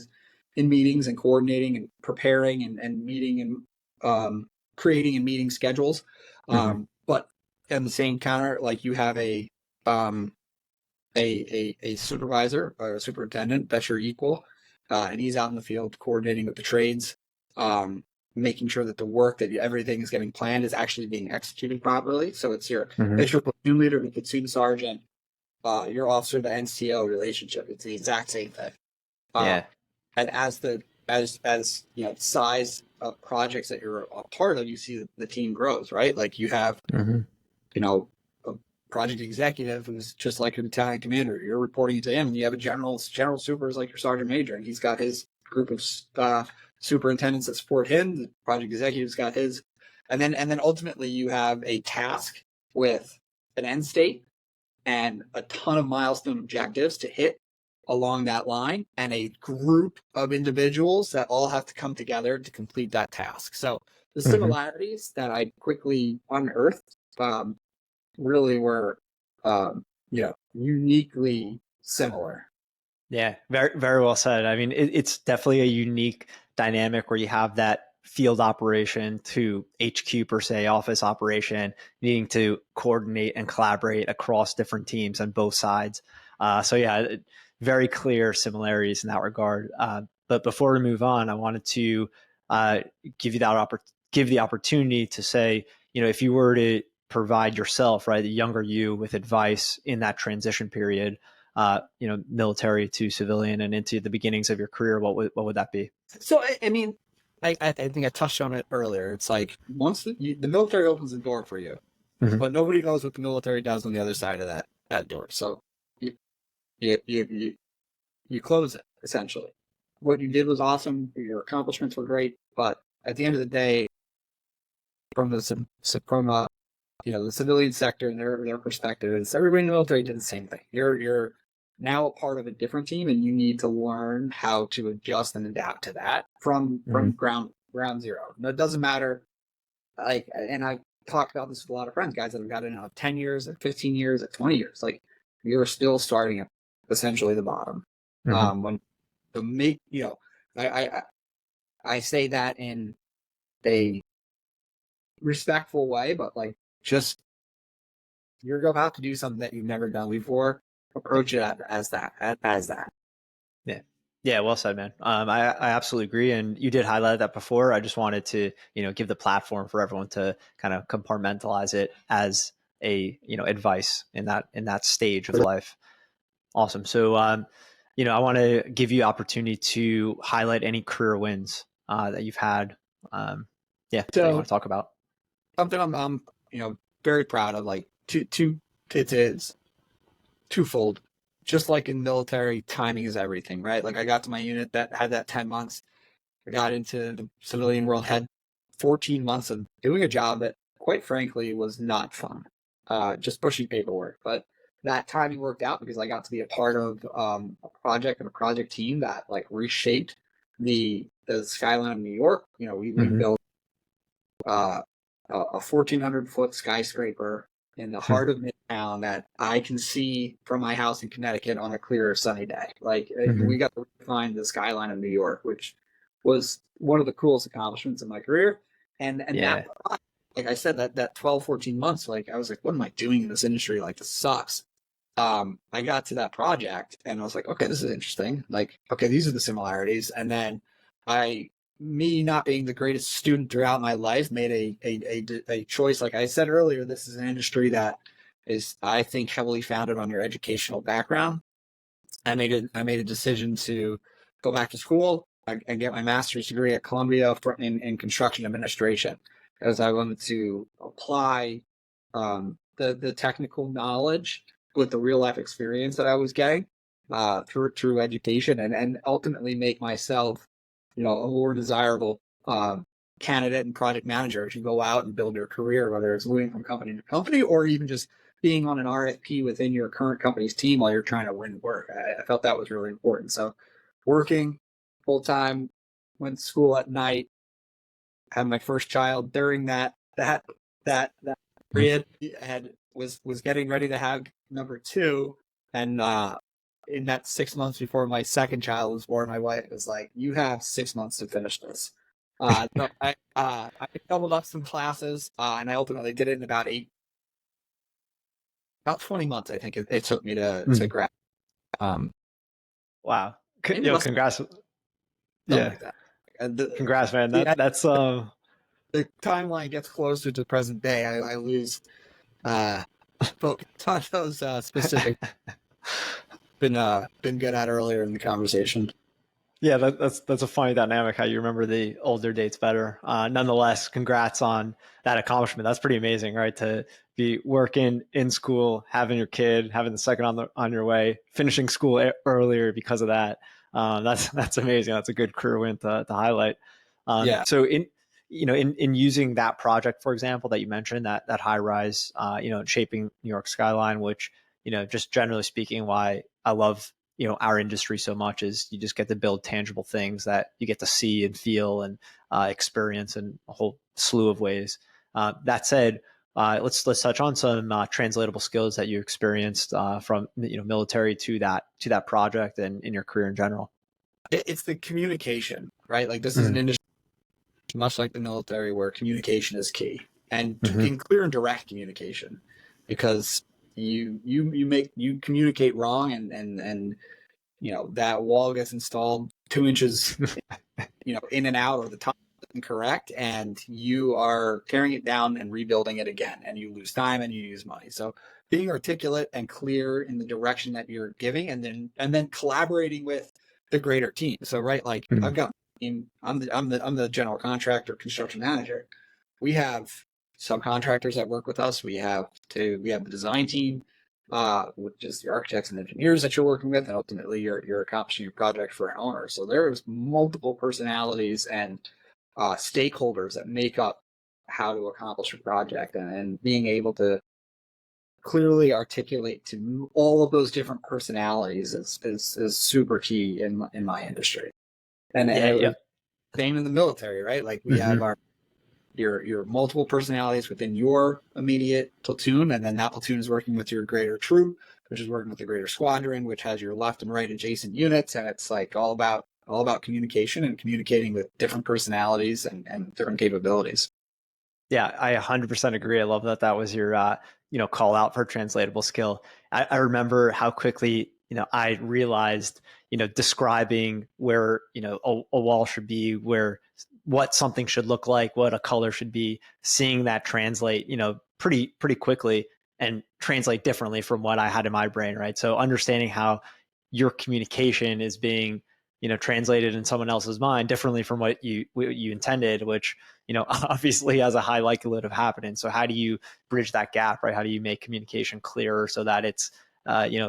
in meetings and coordinating and preparing and meeting and creating and meeting schedules. But in the same counter, like, you have a supervisor or a superintendent that's your equal, and he's out in the field coordinating with the trades, making sure that the work, that everything is getting planned, is actually being executed properly. So it's your platoon leader, the platoon sergeant, your officer to NCO relationship. It's the exact same thing. And as the size of projects that you're a part of, you see the team grows, right? Like, you have, a project executive who's just like a battalion commander. You're reporting to him, and you have a general super is like your sergeant major, and he's got his group of superintendents that support him. The project executive's got his, and then ultimately you have a task with an end state, and a ton of milestone objectives to hit along that line, and a group of individuals that all have to come together to complete that task. So the similarities that I quickly unearthed really were, uniquely similar. Yeah, very, very well said. I mean, it's definitely a unique dynamic where you have that field operation to HQ per se, office operation, needing to coordinate and collaborate across different teams on both sides. So yeah, very clear similarities in that regard. But before we move on, I wanted to give you give the opportunity to say, if you were to provide yourself, right, the younger you, with advice in that transition period, military to civilian and into the beginnings of your career, what would that be? So, I mean, I think I touched on it earlier. It's like once the military opens the door for you, but nobody knows what the military does on the other side of that door. So you close it, essentially. What you did was awesome. Your accomplishments were great, but at the end of the day, from the civilian sector and their perspective, is everybody in the military did the same thing. You're now a part of a different team, and you need to learn how to adjust and adapt to that from ground zero. And it doesn't matter. And I've talked about this with a lot of friends, guys that have got in 10 years, at 15 years, at 20 years. Like, you're still starting at essentially the bottom. When to make, I say that in a respectful way, but like, just, you're about to do something that you've never done before. Approach it as that. Yeah, well said, man. I absolutely agree, and you did highlight that before. I just wanted to, give the platform for everyone to kind of compartmentalize it as a, advice in that stage of life. Awesome. So, I want to give you opportunity to highlight any career wins that you've had. That you want to talk about. Something I'm very proud of. Like, it is twofold. Just like in military, timing is everything, right? Like, I got to my unit that had that 10 months. I got into the civilian world, had 14 months of doing a job that, quite frankly, was not fun. Just pushing paperwork. But that timing worked out because I got to be a part of a project and a project team that, like, reshaped the skyline of New York. We built a 1,400-foot skyscraper in the heart of Midtown that I can see from my house in Connecticut on a clear sunny day. Like, we got to find the skyline of New York, which was one of the coolest accomplishments in my career. And that, like I said, that 12, 14 months, like, I was like, what am I doing in this industry? Like, this sucks. I got to that project and I was like, okay, this is interesting. Like, okay, these are the similarities. And then me not being the greatest student throughout my life, made a choice. Like I said earlier, this is an industry that is, I think, heavily founded on your educational background. I made a decision to go back to school and get my master's degree at Columbia in construction administration, as I wanted to apply the technical knowledge with the real life experience that I was getting through education, and ultimately make myself a more desirable candidate and project manager as you go out and build your career, whether it's moving from company to company or even just being on an RFP within your current company's team while you're trying to win work. I felt that was really important. So, working full time, went to school at night, had my first child during that period, was getting ready to have number two, and in that 6 months before my second child was born, my wife was like, "You have 6 months to finish this." So I doubled up some classes, and I ultimately did it in about 20 months. I think it took me to grad. Wow! Congrats! Yeah, like that. And congrats, man. That's the timeline gets closer to present day. I lose focus on those specific. Been good at earlier in the conversation. Yeah, that's a funny dynamic how you remember the older dates better. Nonetheless, congrats on that accomplishment. That's pretty amazing, right? To be working in school, having your kid, having the second on your way, finishing school earlier because of that. That's amazing. That's a good career win to highlight. So in using that project, for example, that you mentioned, that high rise, shaping New York skyline, which just generally speaking, why I love, our industry so much is you just get to build tangible things that you get to see and feel and experience in a whole slew of ways. That said, let's touch on some translatable skills that you experienced from military to that project and in your career in general. It's the communication, right? Like this is an industry much like the military where communication is key, and in clear and direct communication, because you communicate wrong and that wall gets installed 2 inches in and out, or the top incorrect, and you are tearing it down and rebuilding it again, and you lose time and you use money. So being articulate and clear in the direction that you're giving, and then collaborating with the greater team. So right, like I'm the general contractor, construction manager. We have subcontractors that work with us. We have the design team, which is the architects and engineers that you're working with, and ultimately you're accomplishing your project for an owner. So there's multiple personalities and stakeholders that make up how to accomplish a project, and being able to clearly articulate to all of those different personalities is super key in my industry. And same in the military, right? Like we have your multiple personalities within your immediate platoon, and then that platoon is working with your greater troop, which is working with the greater squadron, which has your left and right adjacent units, and it's like all about communication and communicating with different personalities and different capabilities. Yeah, I 100% agree. I love that was your call out for translatable skill. I remember how quickly I realized describing where a wall should be, what something should look like, what a color should be, seeing that translate pretty quickly and translate differently from what I had in my brain, right? So understanding how your communication is being translated in someone else's mind differently from what you intended, which obviously has a high likelihood of happening. So how do you bridge that gap, right? How do you make communication clearer so that it's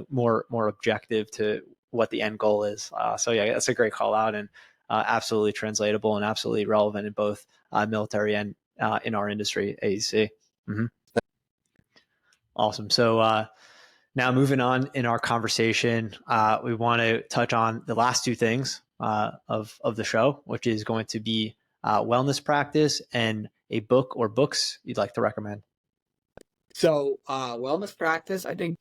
more objective to what the end goal is? So yeah, that's a great call out, and absolutely translatable and absolutely relevant in both military and in our industry, AEC. Awesome. So now moving on in our conversation, we want to touch on the last two things of the show, which is going to be wellness practice and a book or books you'd like to recommend. So wellness practice, I think,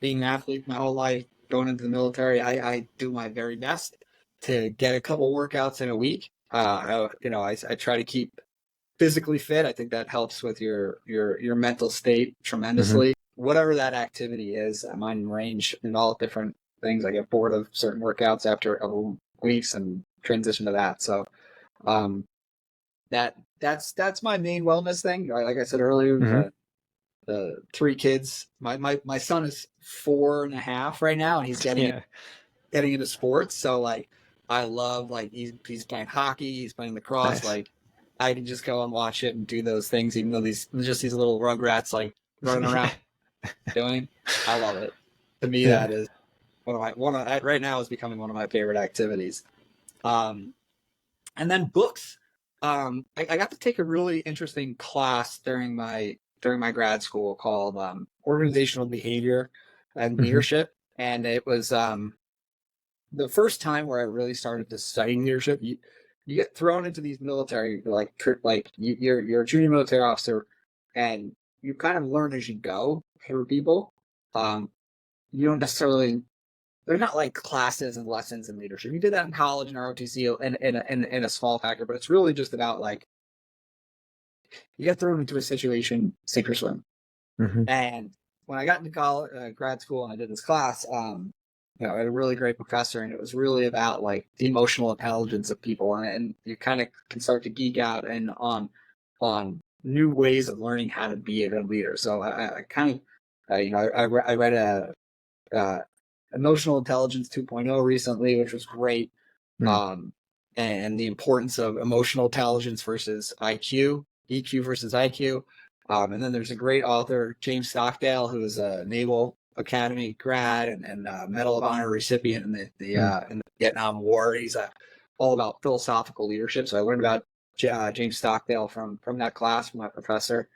being an athlete my whole life, going into the military, I do my very best to get a couple workouts in a week. I try to keep physically fit. I think that helps with your mental state tremendously. Whatever that activity is, mine range in all different things. I get bored of certain workouts after a couple weeks and transition to that. So that's my main wellness thing. Like I said earlier, the 3 kids. My son is 4.5 right now, and he's getting into sports. So like I love, like he's playing hockey, he's playing lacrosse. Nice. Like I can just go and watch it and do those things, even though these little rugrats like running around doing. I love it. To me, that is right now is becoming one of my favorite activities. And then books. I got to take a really interesting class during my grad school called organizational behavior and leadership, and it was the first time where I really started to study leadership. You get thrown into these military, you're a junior military officer, and you kind of learn as you go through people. You don't necessarily, they're not like classes and lessons in leadership. You did that in college and ROTC in a small factor, but it's really just about like, you get thrown into a situation, sink or swim. And when I got into college, grad school, and I did this class, I had a really great professor, and it was really about like the emotional intelligence of people, and you kind of can start to geek out and on new ways of learning how to be a good leader. So I kind of, I read a Emotional Intelligence 2.0 recently, which was great, and the importance of emotional intelligence versus IQ, EQ versus IQ. And then there's a great author, James Stockdale, who is a Naval Academy grad and Medal of Honor recipient in the Vietnam War. He's all about philosophical leadership. So I learned about James Stockdale from that class, from my professor.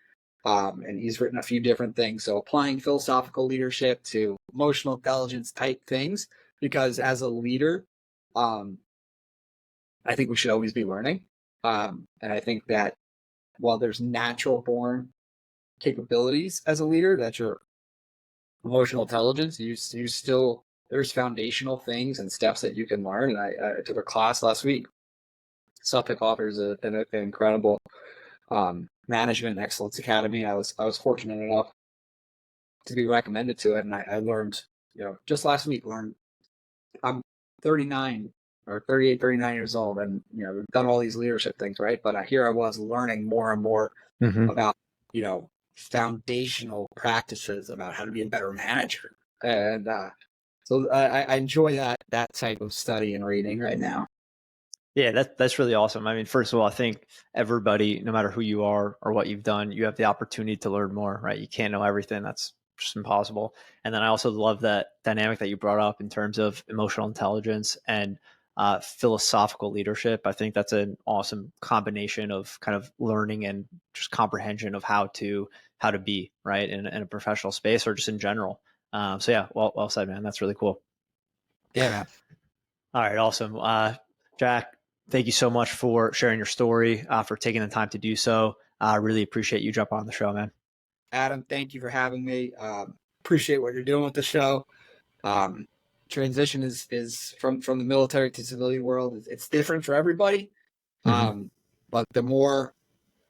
And he's written a few different things. So applying philosophical leadership to emotional intelligence type things, because as a leader, I think we should always be learning. And I think that while there's natural born capabilities as a leader, that's your emotional intelligence, you still, there's foundational things and steps that you can learn. And I took a class last week. Suffolk offers an incredible management and excellence academy. I was fortunate enough to be recommended to it, and I learned, just last week, I'm 39 or 38, 39 years old, and we've done all these leadership things, right? But here I was learning more and more about foundational practices about how to be a better manager, and so I enjoy that type of study and reading right now. Yeah, that's really awesome. I mean, first of all, I think everybody, no matter who you are or what you've done, you have the opportunity to learn more, right? You can't know everything. That's just impossible. And then I also love that dynamic that you brought up in terms of emotional intelligence and philosophical leadership. I think that's an awesome combination of kind of learning and just comprehension of how to be, right, in a professional space or just in general. So yeah, well said, man. That's really cool. Yeah, man. All right, awesome. Jack, thank you so much for sharing your story, for taking the time to do so. I really appreciate you jumping on the show, man. Adam, thank you for having me. Appreciate what you're doing with the show. Transition is from the military to civilian world. It's different for everybody. But the more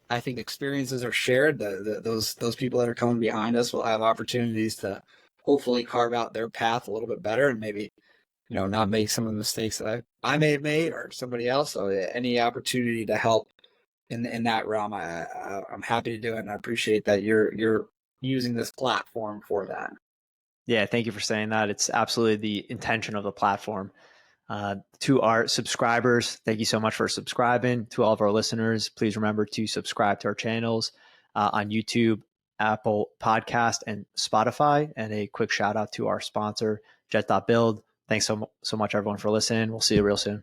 I think experiences are shared, those people that are coming behind us will have opportunities to hopefully carve out their path a little bit better, and maybe not make some of the mistakes that I may have made or somebody else. So any opportunity to help in that realm, I'm happy to do it, and I appreciate that you're using this platform for that. Yeah, thank you for saying that. It's absolutely the intention of the platform. To our subscribers, thank you so much for subscribing. To all of our listeners, please remember to subscribe to our channels on YouTube, Apple Podcast, and Spotify. And a quick shout out to our sponsor, Jet.Build. Thanks so much, everyone, for listening. We'll see you real soon.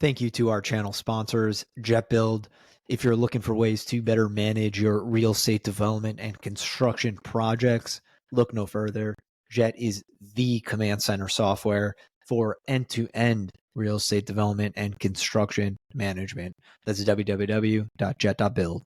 Thank you to our channel sponsors, Jet.Build. If you're looking for ways to better manage your real estate development and construction projects, look no further. Jet is the command center software for end-to-end real estate development and construction management. That's www.jet.build.